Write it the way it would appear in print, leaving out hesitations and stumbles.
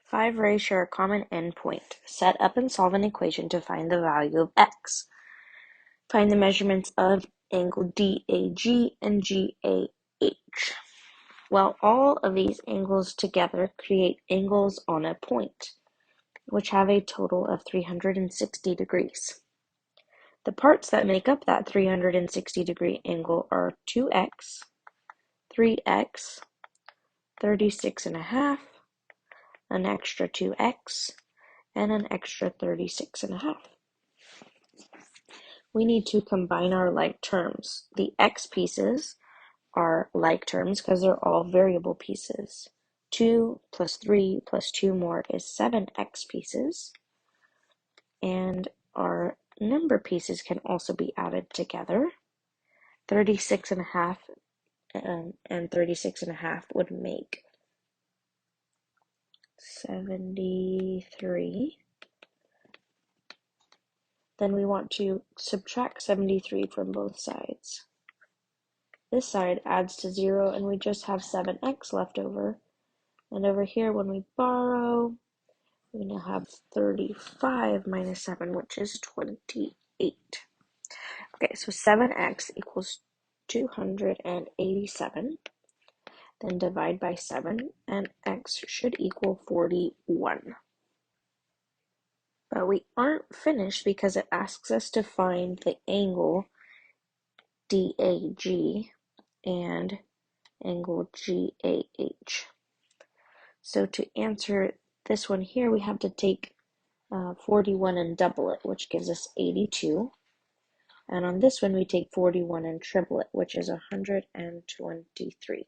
Five rays share a common endpoint. Set up and solve an equation to find the value of x. Find the measurements of angle DAG and GAH. Well, all of these angles together create angles on a point, which have a total of 360 degrees. The parts that make up that 360-degree angle are 2x, 3x, 36.5, an extra 2x, and an extra 36.5. We need to combine our like terms. The x pieces are like terms because they're all variable pieces. 2 plus 3 plus 2 more is 7x pieces. And our number pieces can also be added together. 36.5 and 36.5 would make 73. Then we want to subtract 73 from both sides. This side adds to 0 and we just have 7x left over. And over here when we borrow, we now have 35 minus 7, which is 28. Okay, so 7x equals 287. Then divide by 7, and x should equal 41. But we aren't finished because it asks us to find the angle DAG and angle GAH. So to answer this one here, we have to take 41 and double it, which gives us 82. And on this one, we take 41 and triple it, which is 123.